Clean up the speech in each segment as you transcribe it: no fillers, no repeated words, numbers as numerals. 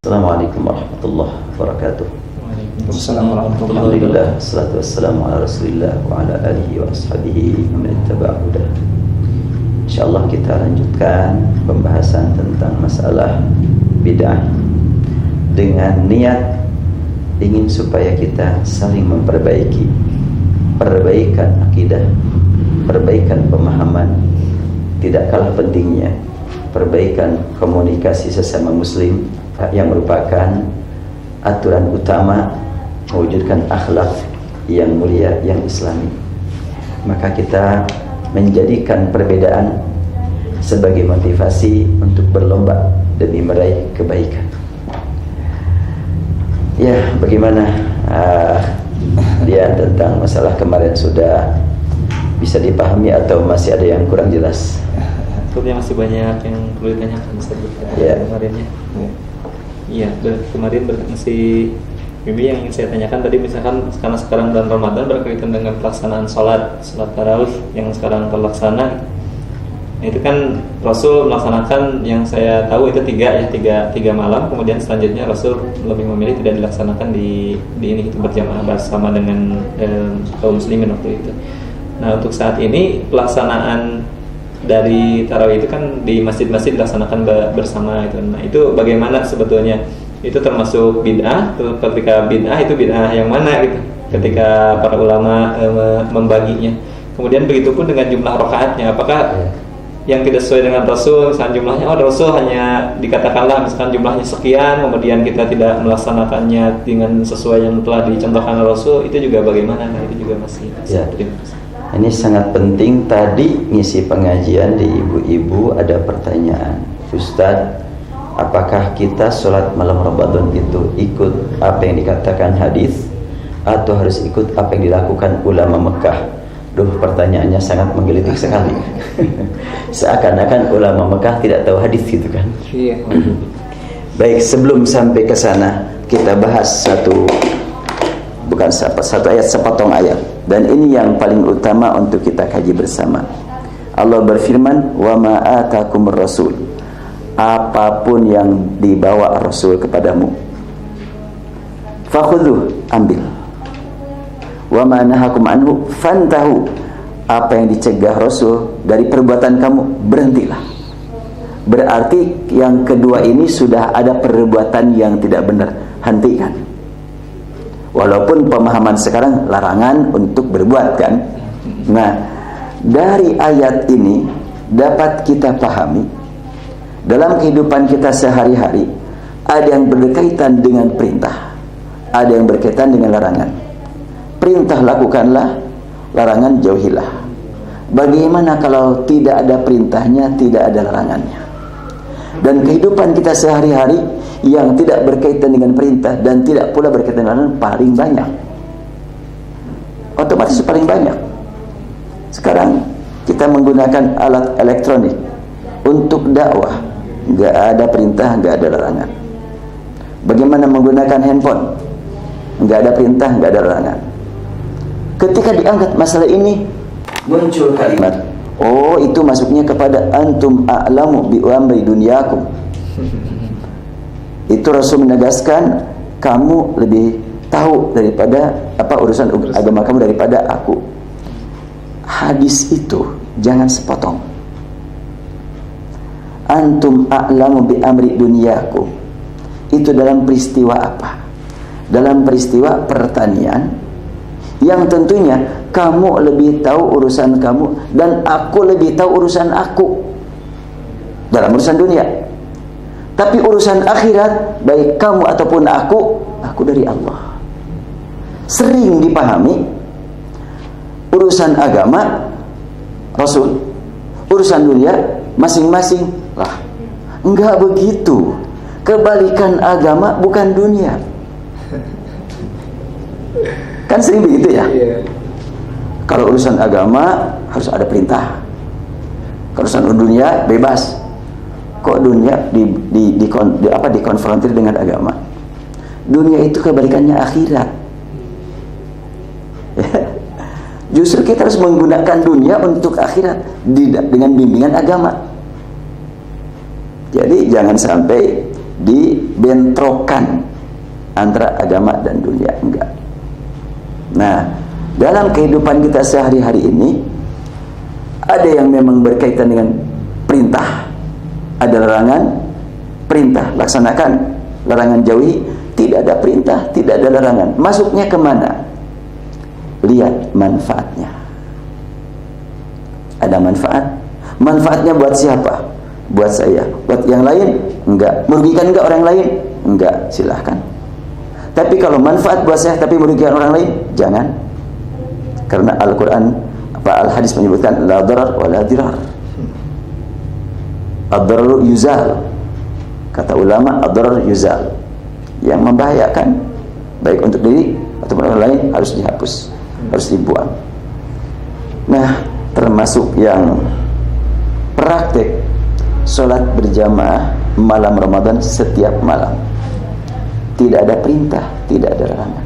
Assalamualaikum warahmatullahi wabarakatuh. Waalaikumsalam warahmatullahi wabarakatuh. Alhamdulillah, salatu wassalamu ala rasulillah wa ala alihi wa ashabihi man ittaba'a hudah. InsyaAllah kita lanjutkan pembahasan tentang masalah bid'ah dengan niat ingin supaya kita saling memperbaiki perbaikan akidah, perbaikan pemahaman, tidak kalah pentingnya perbaikan komunikasi sesama muslim yang merupakan aturan utama mewujudkan akhlak yang mulia, yang islami. Maka kita menjadikan perbedaan sebagai motivasi untuk berlomba demi meraih kebaikan. Ya, bagaimana dia tentang masalah kemarin sudah bisa dipahami atau masih ada yang kurang jelas? Tentunya masih banyak yang perlu ditanyakan kemarinnya. Iya, kemarin masih yang ingin saya tanyakan tadi, misalkan karena sekarang bulan Ramadan berkaitan dengan pelaksanaan sholat tarawih yang sekarang terlaksana. Nah, itu kan Rasul melaksanakan yang saya tahu itu tiga malam, kemudian selanjutnya Rasul lebih memilih tidak dilaksanakan di ini itu berjamaah bersama dengan kaum muslimin waktu itu. Nah, untuk saat ini pelaksanaan dari tarawih itu kan di masjid-masjid dilaksanakan bersama itu. Nah, itu bagaimana sebetulnya? Itu termasuk bid'ah? Ketika bid'ah itu bid'ah yang mana gitu? Ketika para ulama membaginya. Kemudian begitu pun dengan jumlah rakaatnya. Apakah yang tidak sesuai dengan Rasul, misalkan jumlahnya Rasul hanya dikatakanlah misalkan jumlahnya sekian, kemudian kita tidak melaksanakannya dengan sesuai yang telah dicontohkan Rasul, itu juga bagaimana? Nah, itu juga masih ya. Ini sangat penting. Tadi ngisi pengajian di ibu-ibu ada pertanyaan, Ustadz, apakah kita sholat malam Ramadan itu ikut apa yang dikatakan hadis atau harus ikut apa yang dilakukan ulama Mekah? Pertanyaannya sangat menggelitik sekali. Seakan-akan ulama Mekah tidak tahu hadis gitu kan? Iya. Baik, sebelum sampai ke sana kita bahas satu ayat, sepotong ayat, dan ini yang paling utama untuk kita kaji bersama. Allah berfirman, wa ma atakumur rasul, apapun yang dibawa Rasul kepadamu, fakhudhu, ambil. Wa ma nahakum anhu fantahu, apa yang dicegah Rasul dari perbuatan kamu, berhentilah. Berarti yang kedua ini sudah ada perbuatan yang tidak benar, hentikan. Walaupun pemahaman sekarang larangan untuk berbuat kan. Nah, dari ayat ini dapat kita pahami dalam kehidupan kita sehari-hari ada yang berkaitan dengan perintah, ada yang berkaitan dengan larangan. Perintah lakukanlah, larangan jauhilah. Bagaimana kalau tidak ada perintahnya, tidak ada larangannya? Dan kehidupan kita sehari-hari yang tidak berkaitan dengan perintah dan tidak pula berkaitan dengan larangan paling banyak. Otomatis paling banyak. Sekarang kita menggunakan alat elektronik untuk dakwah, nggak ada perintah, nggak ada larangan. Bagaimana menggunakan handphone? Nggak ada perintah, nggak ada larangan. Ketika diangkat masalah ini, muncul kalimat, oh itu masuknya kepada antum a'lamu bi amri dunyakum. Itu Rasul menegaskan, kamu lebih tahu daripada urusan agama kamu daripada aku. Hadis itu jangan sepotong. Antum a'lamu bi amri dunyakum, itu dalam peristiwa apa? Dalam peristiwa pertanian, yang tentunya kamu lebih tahu urusan kamu dan aku lebih tahu urusan aku dalam urusan dunia. Tapi urusan akhirat, baik kamu ataupun aku dari Allah. Sering dipahami urusan agama Rasul, urusan dunia masing-masing lah. Enggak begitu. Kebalikan agama bukan dunia. Kan sering begitu ya? Kalau urusan agama harus ada perintah. Kalau urusan dunia bebas. Kok dunia dikonfrontir dengan agama? Dunia itu kebalikannya akhirat. Justru kita harus menggunakan dunia untuk akhirat dengan bimbingan agama. Jadi jangan sampai dibentrokan antara agama dan dunia, enggak. Nah, dalam kehidupan kita sehari-hari ini ada yang memang berkaitan dengan perintah, ada larangan, perintah laksanakan, larangan jauhi. Tidak ada perintah, tidak ada larangan. Masuknya kemana? Lihat manfaatnya. Ada manfaat. Manfaatnya buat siapa? Buat saya. Buat yang lain? Enggak. Merugikan enggak orang lain? Enggak. Silahkan. Tapi kalau manfaat buat saya tapi merugikan orang lain, jangan. Karena Al-Quran, Al-Hadis menyebutkan la darar wa la dirar. Ad-dararu yuzal. Kata ulama, ad-darar yuzal. Yang membahayakan baik untuk diri ataupun orang lain harus dihapus, harus dibuang. Nah, termasuk yang praktek sholat berjamaah malam Ramadan setiap malam. Tidak ada perintah, tidak ada larangan.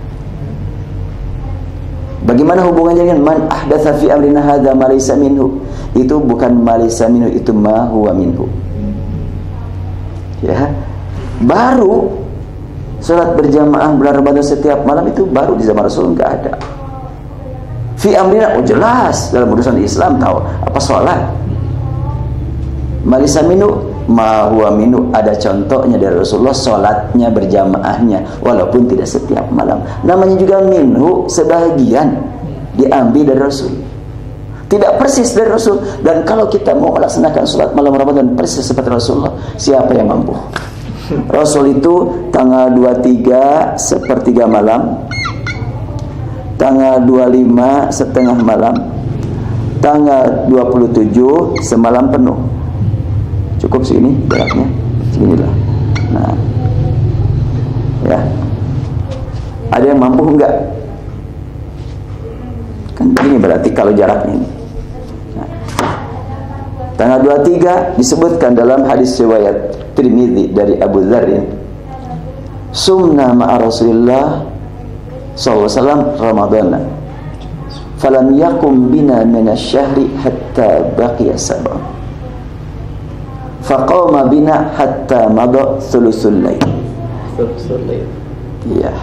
Bagaimana hubungannya dengan man ahdatsa fi amrina hadza ma laysa minhu? Itu bukan ma laysa minhu, itu ma huwa minhu. Ya. Baru salat berjamaah bulan Ramadan setiap malam itu baru di zaman Rasul, enggak ada. Fi amrina, oh jelas dalam urusan Islam tahu apa salat. Ma laysa minhu, ma huwa minhu, ada contohnya dari Rasulullah salatnya berjamaahnya walaupun tidak setiap malam. Namanya juga minhu, sebahagian diambil dari Rasul. Tidak persis dari Rasul. Dan kalau kita mau melaksanakan salat malam Ramadan persis seperti Rasulullah, siapa yang mampu? Rasul itu tanggal 23 sepertiga malam, tanggal 25 setengah malam, tanggal 27 semalam penuh. Cukup segini jaraknya, seginilah. Nah, ya, ada yang mampu enggak? Kan ini berarti kalau jaraknya ini. Nah, tanggal 23 disebutkan dalam hadis riwayat Tirmidzi dari Abu Dzar, sumna ma'a Rasulillah sallallahu alaihi wasallam Ramadana falam yakum bina minasyahri hatta baqiya sab'a faqama bina hatta madha thuluthul lail. Iya.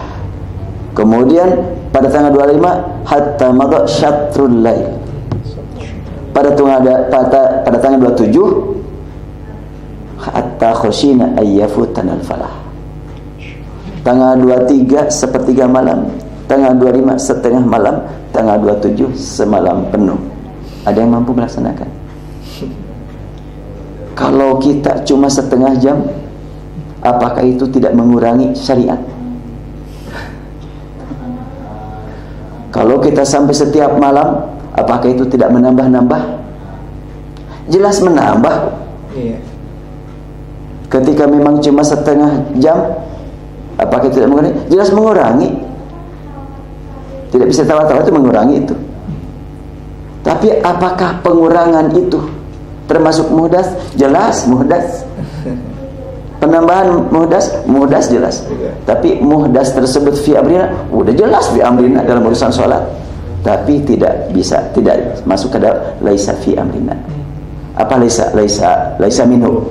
Kemudian pada tanggal 25 hatta madha syatrul lail. Pada tanggal 27 hatta khusyina ayyafutanal falah. Tanggal 23 sepertiga malam, tanggal 25 setengah malam, tanggal 27 semalam penuh. Ada yang mampu melaksanakan? Kalau kita cuma setengah jam, apakah itu tidak mengurangi syariat? Kalau kita sampai setiap malam, apakah itu tidak menambah-nambah? Jelas menambah. Iya. Ketika memang cuma setengah jam, apakah tidak mengurangi? Jelas mengurangi. Tidak bisa tawa-tawa itu mengurangi itu. Tapi apakah pengurangan itu termasuk muhdas? Jelas muhdas. Penambahan muhdas jelas. Tapi muhdas tersebut fi amrina, udah jelas fi amrina dalam urusan sholat. Tapi tidak bisa, tidak masuk ke dalam laisa fi amrina. Apa laisa minhu?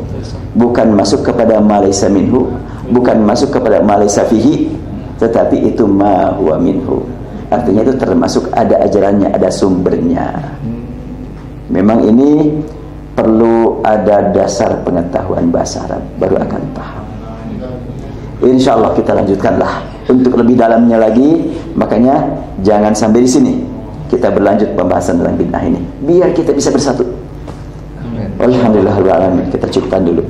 Bukan masuk kepada ma laisa minhu, bukan masuk kepada ma laisa fihi, tetapi itu ma huwa minhu. Artinya itu termasuk ada ajarannya, ada sumbernya. Memang ini perlu ada dasar pengetahuan bahasa Arab, baru akan paham. InsyaAllah kita lanjutkanlah untuk lebih dalamnya lagi. Makanya jangan sampai di sini, kita berlanjut pembahasan tentang bid'ah ini, biar kita bisa bersatu. Alhamdulillah, kita cukupkan dulu.